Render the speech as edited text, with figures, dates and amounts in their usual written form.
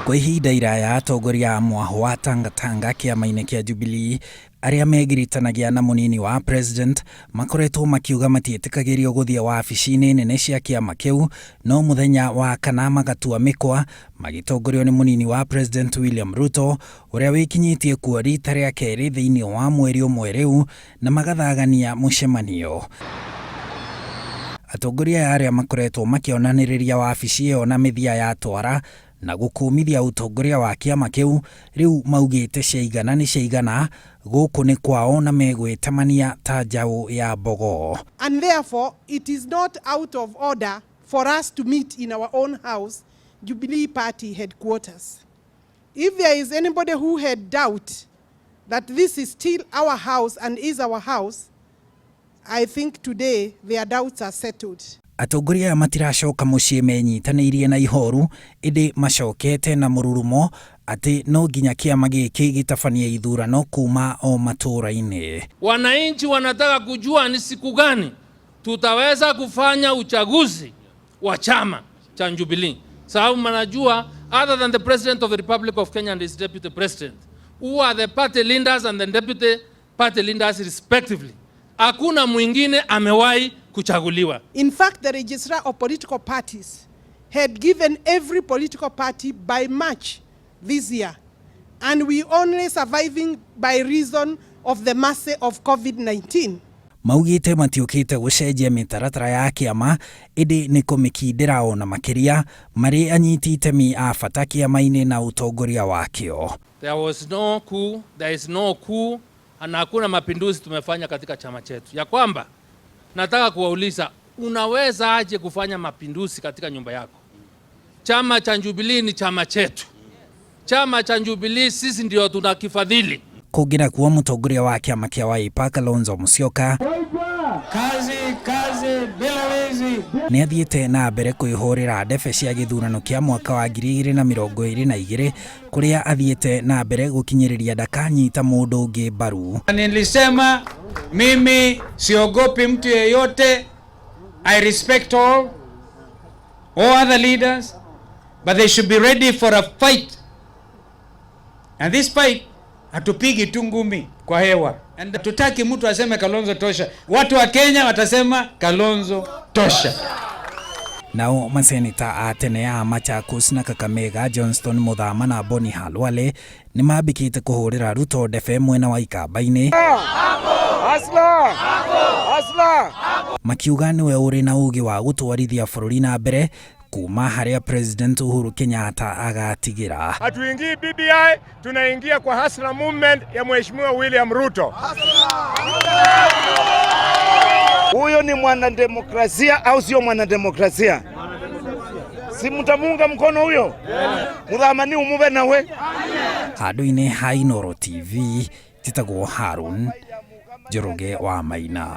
Kwa ihinda iraya atongoria a Mwahũ wa Tangatanga kĩama-inĩ kĩa Jubilee arĩa megiritanagia na mũnini wa president makoretwo makiuga matiĩtĩkagĩrio gũthiĩ wabici-inĩ nene cia kĩama kĩu, no mũthenya wa kana magatua mĩkwa magĩtongorio nĩ mũnini wa president William Ruto ũrĩa wĩkinyĩtie kuo rita rĩa kerĩ thĩinĩ wa mweri ũmwe rĩu na magathagania mũcemanio. Atongoria arĩa makoretwo makĩonanĩrĩria wabici ĩyo na mĩthia ya twara na gũkũmithia utongoria wa kĩama kĩu rĩu maugĩte ciaigana nĩ ciaigana, gũkũ nĩ kwao na megwĩtemania ta njaũ ya mbogo. And therefore it is not out of order for us to meet in our own house, Jubilee Party headquarters. If there is anybody who had doubt that this is still our house and is our house, I think today their doubts are settled. Atongoria matiracoka muciĩ menyitanĩirie na ihoru, ĩndĩ macokete na mũrurumo atĩ no nginya kĩama gĩkĩ gĩtabanie ithurano kuma o matũũra-inĩ. Wananchi wanataka kujua ni siku gani tutaweza kufanya uchaguzi wa chama cha Jubilee. Sababu mnajua, other than the President of the Republic of Kenya and his Deputy President, who are the party leaders and the Deputy Party leaders respectively, hakuna mwingine amewahi kuchaguliwa. In fact, the registrar of political parties had given every political party by March this year, and we only surviving by reason of the mercy of COVID-19. Maugĩte matiũkĩte gũcenjia mĩtaratara ya kĩama, ĩndĩ nĩ kũmĩkindĩra ona makĩria marĩ anyiti itemi a bata kĩama-inĩ na utongoria wakĩo. There was no coup, there is no coup, na hakuna mapinduzi tumefanya katika chama chetu. Ya kwamba nataka kuwauliza, unaweza aje kufanya mapinduzi katika nyumba yako? Chama cha Jubilee ni chama chetu. Chama cha Jubilee sisi ndio tunakifadhili. Kũngĩra kuwa mũtongoria wa kĩama kĩa Wiper Kalonzo Musyoka kazi bila wizi nĩ athiĩte na mbere kwĩhũrĩra ndebe cia gĩthurano kĩa mwaka wa 2022 kũrĩa athiĩte na mbere gũkinyĩrĩria ndakanyita mũndũ ũngĩ mbaru. Nilisema mimi siogopi mtu yeyote. I respect all other leaders, but they should be ready for a fight. And this fight hatupigi tu ngumi kwa hewa. And tutaki mtu aseme Kalonzo tosha. Watu wa Kenya watasema Kalonzo tosha. Nao maseneta a tene a Machakos na Kakamega Johnston Muthama na Boni Halwale nĩ mambĩkĩte kũhũrĩra Ruto ndebe mwena wa Ikamba-inĩ. Makiuga nĩwe ũrĩ na ũũgĩ wa gũtwarithia bũrũri na mbere kuma harĩa President Uhuru Kenyatta agatigĩra. Hatuingii BBI, tunaingia kwa hustler movement ya Mheshimiwa William Ruto. Huyo ni mwanademokrasia au sio mwanademokrasia? Si mtamunga mkono huyo? Muthamani umube nawe. Handũ-inĩ ha Inooro TV, njĩtagwo Harun Njoroge wa Maina.